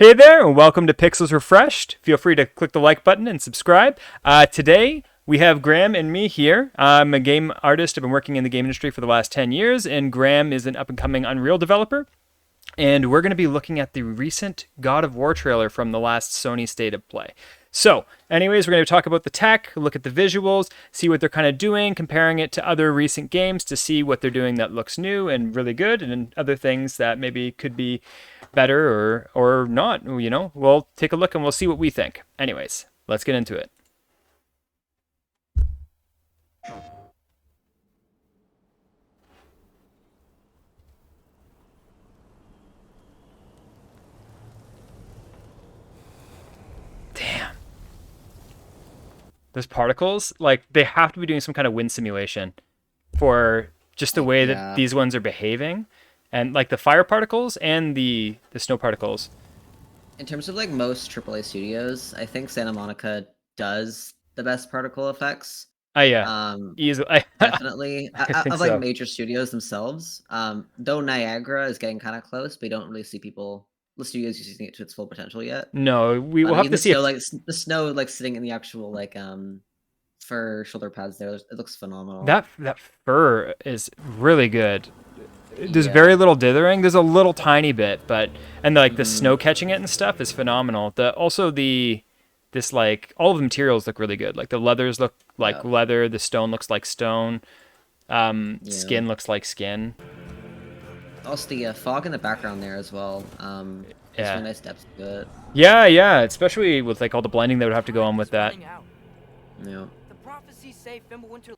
Hey there, and welcome to Pixels Refreshed. Feel free to click the like button and subscribe. Today, we have Graham and me here. I'm a game artist. I've been working in the game industry for the last 10 years, and Graham is an up-and-coming Unreal developer. And we're going to be looking at the recent God of War trailer from the last Sony State of Play. So, anyways, we're going to talk about the tech, look at the visuals, see what they're kind of doing, comparing it to other recent games to see what they're doing that looks new and really good, and then other things that maybe could be better or not. We'll take a look and we'll see what we think. Anyways, let's get into it. Damn. Those particles, like, they have to be doing some kind of wind simulation for just the way that these ones are behaving. And like the fire particles and the snow particles. In terms of like most AAA studios, I think Santa Monica does the best particle effects. Yeah. Easily. Definitely. I think Of like so. major studios themselves. Though Niagara is getting kind of close, we don't really see the studios using it to its full potential yet. No, we will have to see snow, like the snow, like sitting in the actual like fur shoulder pads there. It looks phenomenal. that fur is really good. There's very little dithering. There's a little tiny bit, but like the snow catching it and stuff is phenomenal. This like all of the materials look really good. Like the leathers look like leather. The stone looks like stone. Skin looks like skin. Also, the fog in the background there as well. It's really nice depth to it. Yeah, especially with like all the blending that would have to go on with that. Yeah. The prophecies say Fimbulwinter.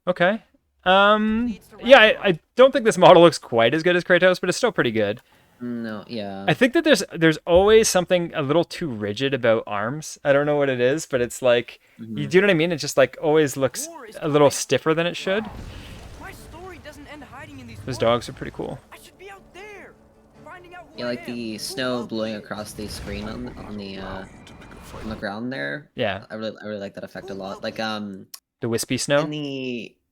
Okay. Yeah, I don't think this model looks quite as good as Kratos, but it's still pretty good. No, yeah. I think that there's always something a little too rigid about arms. I don't know what it is, but it's like, you do know what I mean? It just like always looks a little stiffer than it should. My story doesn't end hiding in these Those dogs are pretty cool. I should be out there, finding out Yeah, like the snow blowing across the screen on the ground there. Yeah. I really like that effect a lot. Like The wispy snow.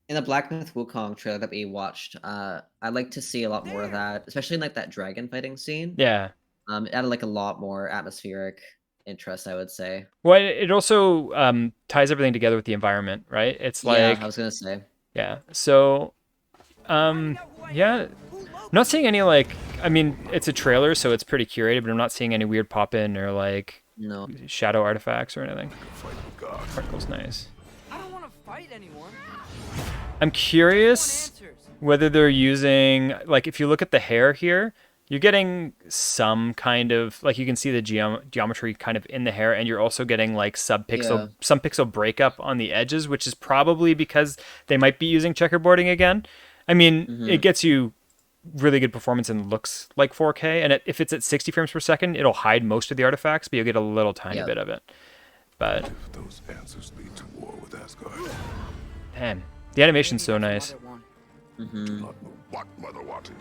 in the Black Myth Wukong trailer that we watched, I'd like to see a lot more of that, especially in like that dragon fighting scene. Yeah. It added like a lot more atmospheric interest, I would say. Well, it also ties everything together with the environment, right? It's like, I was gonna say. yeah. So, yeah. I'm not seeing any like, I mean, it's a trailer, so it's pretty curated, but I'm not seeing any weird pop-in or like No. shadow artifacts or anything. Particle's nice. I don't want to fight anyone. I'm curious whether they're using, like, if you look at the hair here, you're getting some kind of, like, you can see the geometry kind of in the hair, and you're also getting like some pixel breakup on the edges, which is probably because they might be using checkerboarding again. I mean, it gets you really good performance and looks like 4K, and if it's at 60 frames per second, it'll hide most of the artifacts, but you'll get a little tiny bit of it. But if those answers lead to war with Asgard, man, the animation's so nice. do not know what Mother wanted.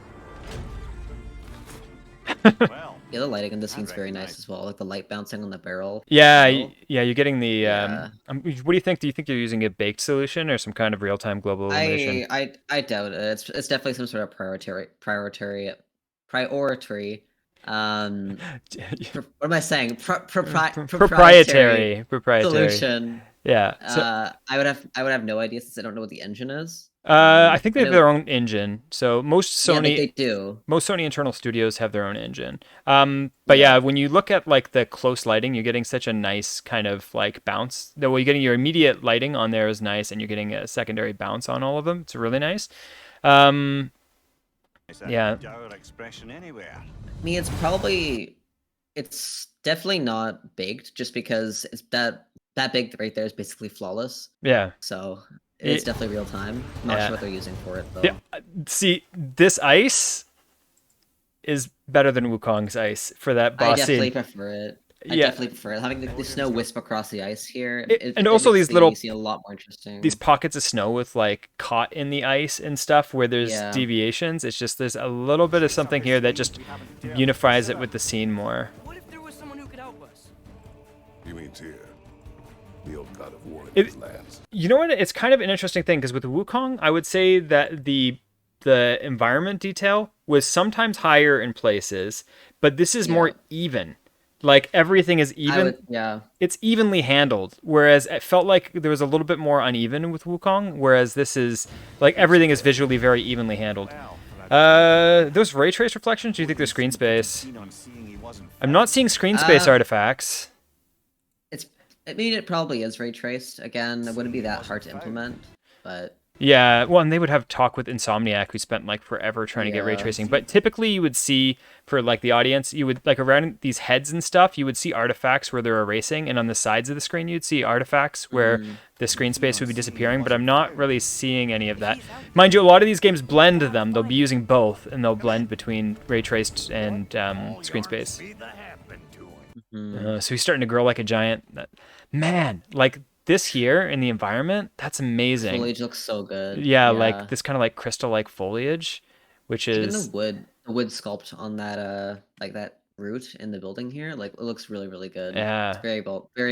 Yeah, the lighting in this scene's very nice as well. Like the light bouncing on the barrel. Yeah, you're getting the. What do you think? Do you think you're using a baked solution or some kind of real-time global illumination? I doubt it. It's definitely some sort of priority. What am I saying? Proprietary solution. Yeah. So, I would have no idea since I don't know what the engine is. I think they have their own engine. So most Sony, they do. Most Sony internal studios have their own engine. But yeah, when you look at like the close lighting, you're getting such a nice kind of like bounce. Though you're getting your immediate lighting on there is nice, and you're getting a secondary bounce on all of them. It's really nice. Yeah. I mean, it's definitely not baked, just because it's that big right there is basically flawless. Yeah. So it's definitely real time. I'm not sure what they're using for it though. Yeah. See, this ice is better than Wukong's ice for that boss scene. I definitely prefer it. I definitely prefer it. Having the snow wisp across the ice here, and also these little a lot more interesting. These pockets of snow with like caught in the ice and stuff where there's deviations. It's just there's a little bit of something here that just unifies it with the scene more. What if there was someone who could help us? You mean Tyr, the old god of war in these lands? You know what? It's kind of an interesting thing because with Wukong, I would say that the the environment detail was sometimes higher in places, but this is more even. Like everything is even. It's evenly handled, whereas it felt like there was a little bit more uneven with Wukong, whereas this is like everything is visually very evenly handled. Those ray trace reflections, do you think they're screen space? I'm not seeing screen space artifacts. I mean, it probably is ray traced. Again, it wouldn't be that hard to implement, but Yeah, well, and they would have talk with Insomniac, who spent like forever trying to get ray tracing. But typically, you would see for like the audience, you would like around these heads and stuff, you would see artifacts where they're erasing, and on the sides of the screen, you'd see artifacts where the screen space would be disappearing. But I'm not really seeing any of that. Mind you, a lot of these games blend them. They'll be using both, and they'll blend between ray traced and screen space. So he's starting to grow like a giant. Man, like this here in the environment, that's amazing. Foliage looks so good. Yeah, like this kind of like crystal-like foliage, which is even the wood sculpt on that like that root in the building here, like it looks really, really good. Yeah, it's very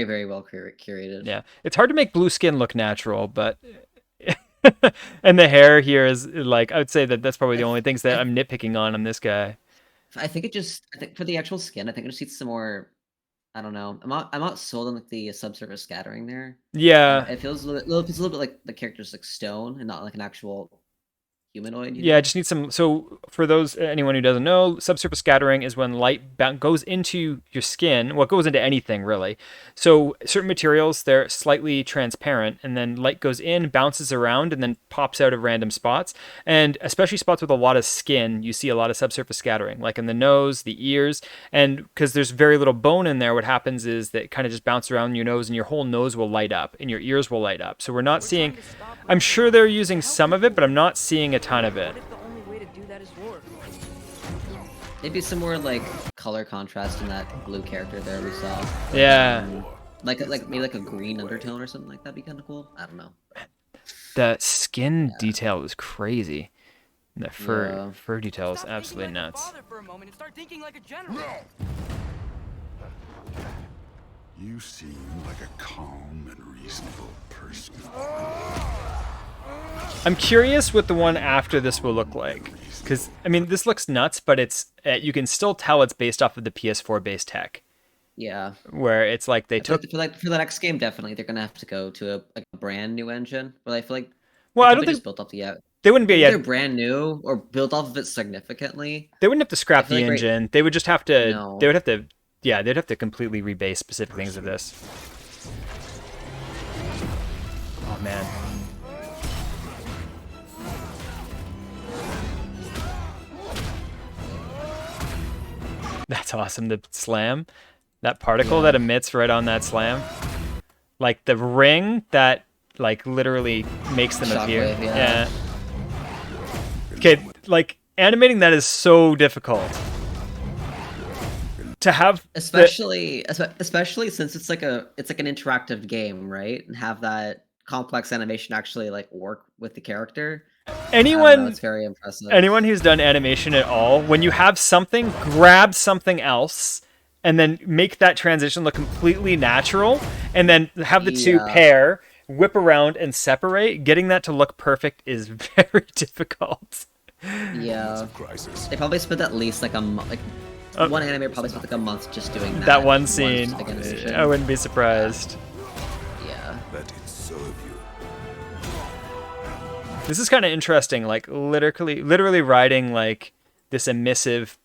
very well curated. Yeah, it's hard to make blue skin look natural, but and the hair here is like, I would say that's probably the only things that I'm nitpicking on this guy. I think for the actual skin, I think it just needs some more. I don't know. I'm not sold on like the subsurface scattering there. Yeah, it feels a little bit like the character's like stone and not like an actual humanoid. Yeah, I just need some. So for anyone who doesn't know, subsurface scattering is when light goes into your skin. Well, it goes into anything really. So certain materials, they're slightly transparent, and then light goes in, bounces around, and then pops out of random spots. And especially spots with a lot of skin, you see a lot of subsurface scattering, like in the nose, the ears, and because there's very little bone in there, what happens is that it kind of just bounces around your nose, and your whole nose will light up, and your ears will light up. So we're not seeing. I'm sure they're using some of it, but I'm not seeing a ton of it. Maybe some more like color contrast in that blue character there we saw. Yeah. Like maybe like a green undertone or something like that'd be kind of cool. I don't know. The skin detail is crazy. The fur detail is absolutely nuts. You seem like a calm and reasonable person. I'm curious what the one after this will look like. Because, I mean, this looks nuts, but it's you can still tell it's based off of the PS4 base tech. Yeah. Where it's like they took... For the next game, definitely, they're going to have to go to a brand new engine. But I feel like... Well, I don't think... Just built off they wouldn't be yet. Either brand new or built off of it significantly. They wouldn't have to scrap the engine. They would just have to... No. They would have to... Yeah, they'd have to completely rebase specific things of this. Oh, man. That's awesome. The slam, that particle that emits right on that slam, like the ring that like literally makes them appear. Yeah. Okay, like animating that is so difficult to have, especially since it's like an interactive game, right? And have that complex animation actually like work with the character. It's very impressive. Anyone who's done animation at all, when you have something, grab something else and then make that transition look completely natural, and then have the two pair, whip around and separate, getting that to look perfect is very difficult. Yeah. They probably spent at least like one animator probably spent like a month just doing that. That one scene. I wouldn't be surprised. Yeah. This is kind of interesting, like literally riding like this emissive.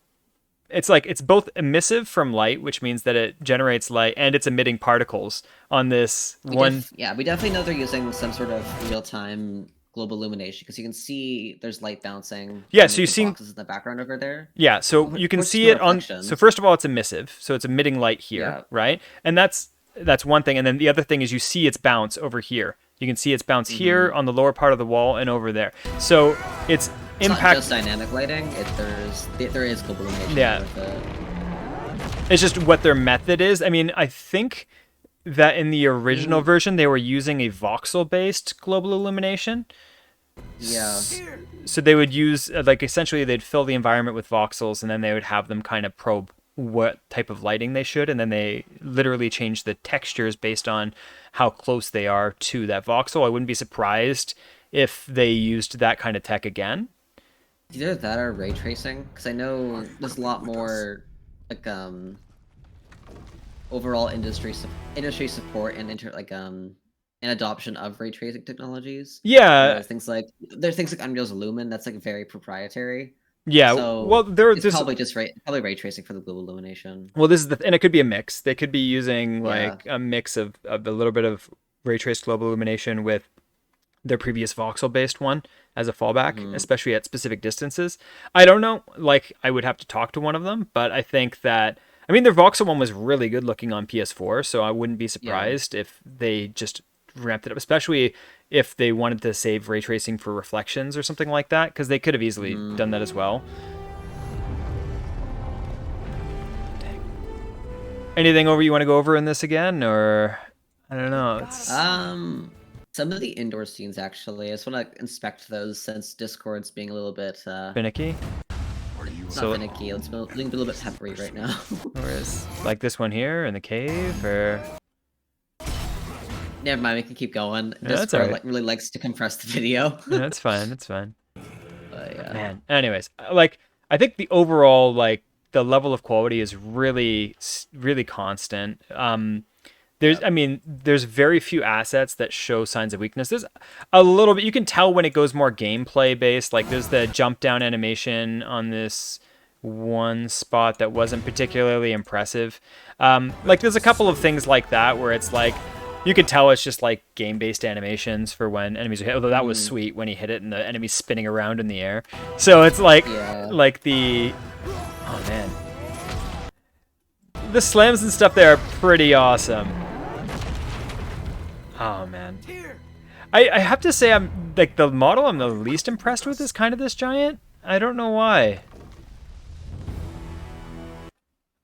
It's like it's both emissive from light, which means that it generates light, and it's emitting particles on this one. We definitely know they're using some sort of real-time global illumination because you can see there's light bouncing. Yeah, so you see boxes in the background over there. Yeah, so you can see it on. So first of all, it's emissive, so it's emitting light here, right? And that's one thing, and then the other thing is you see its bounce over here. You can see its bounce here on the lower part of the wall and over there. So it's impact. Not just dynamic lighting. There is global illumination. Yeah. With it. It's just what their method is. I mean, I think that in the original version they were using a voxel-based global illumination. Yeah. So they would use essentially they'd fill the environment with voxels, and then they would have them kind of probe what type of lighting they should, and then they literally change the textures based on how close they are to that voxel. I wouldn't be surprised if they used that kind of tech again. Either that or ray tracing, because I know there's a lot more like overall industry support and and adoption of ray tracing technologies. Yeah, Whereas there's things like Unreal's Lumen that's like very proprietary. yeah. So Well, it's probably just probably ray tracing for the global illumination. Well, this is and it could be a mix. They could be using Yeah. like a mix of a little bit of ray traced global illumination with their previous voxel based one as a fallback, especially at specific distances. I don't know. Like, I would have to talk to one of them, but I think that, I mean, their voxel one was really good looking on PS4, so I wouldn't be surprised if they just ramped it up, especially if they wanted to save ray tracing for reflections or something like that, because they could have easily done that as well. Dang. Anything over you want to go over in this again, or I don't know. It's Some of the indoor scenes actually. I just want to inspect those since Discord's being a little bit finicky. Are you not finicky. It's being a little bit peppery right now. Or is like this one here in the cave, or Never mind, we can keep going. Yeah, that's Discord alright. really likes to compress the video. yeah, that's fine. That's fine. But, yeah. Man. Anyways, like I think the overall like the level of quality is really constant. There's very few assets that show signs of weakness. There's a little bit, you can tell when it goes more gameplay based. Like there's the jump down animation on this one spot that wasn't particularly impressive. Like there's a couple of things like that where it's like you could tell it's just like game-based animations for when enemies are hit. Although that was sweet when he hit it and the enemy's spinning around in the air. So it's like like the oh man, the slams and stuff there are pretty awesome. Oh man, I have to say I'm like the model I'm the least impressed with is kind of this giant. I don't know why.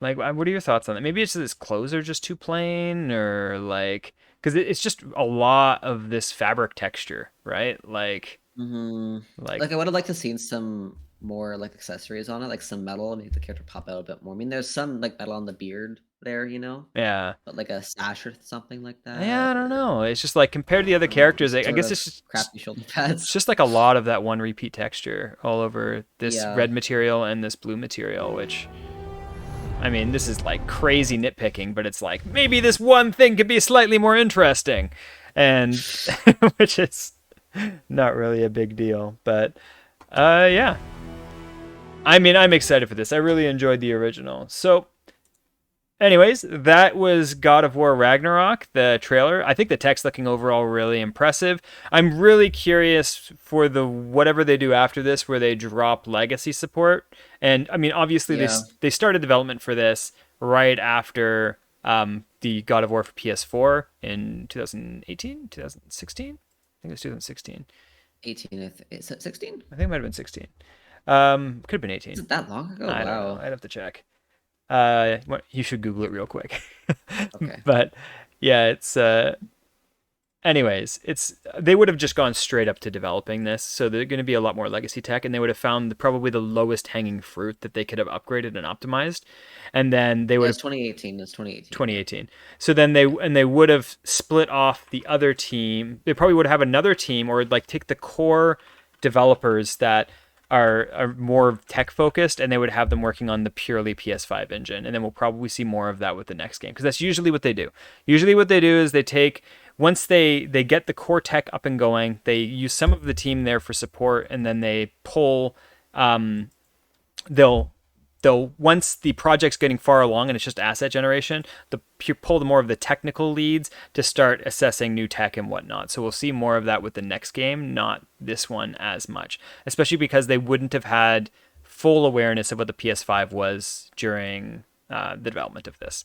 Like, what are your thoughts on that? Maybe it's his clothes are just too plain, or like, because it's just a lot of this fabric texture, right? Like, like I would have liked to seen some more like accessories on it, like some metal, make the character pop out a bit more. I mean, there's some like metal on the beard there, you know, yeah, but like a sash or something like that. yeah. I don't know. It's just like compared to the other characters, I guess it's just crappy shoulder pads. It's just like a lot of that one repeat texture all over this red material and this blue material, which. I mean, this is like crazy nitpicking, but it's like maybe this one thing could be slightly more interesting, and which is not really a big deal. But yeah, I mean, I'm excited for this. I really enjoyed the original. So, anyways, that was God of War Ragnarok, the trailer. I think the tech's looking overall really impressive. I'm really curious for the whatever they do after this, where they drop legacy support. And I mean, obviously, they started development for this right after the God of War for PS4 in 2018, 2016. I think it was 2016. 18, is it 16? I think it might have been 16. Could have been 18. Is it that long ago? I don't Wow. know. I'd have to check. You should Google it real quick. Okay. But yeah, it's anyways, they would have just gone straight up to developing this, so they're going to be a lot more legacy tech, and they would have found probably the lowest hanging fruit that they could have upgraded and optimized, and then they would have 2018. It's 2018. 2018. So then they would have split off the other team. They probably would have another team, or like take the core developers that are more tech focused, and they would have them working on the purely PS5 engine, and then we'll probably see more of that with the next game, because that's usually what they do. Usually what they do is they take, once they get the core tech up and going, they use some of the team there for support, and then they pull they'll once the project's getting far along and it's just asset generation, pull more of the technical leads to start assessing new tech and whatnot. So we'll see more of that with the next game, not this one as much, especially because they wouldn't have had full awareness of what the PS5 was during the development of this.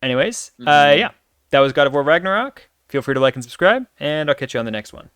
Anyways, yeah, that was God of War Ragnarok. Feel free to like and subscribe, and I'll catch you on the next one.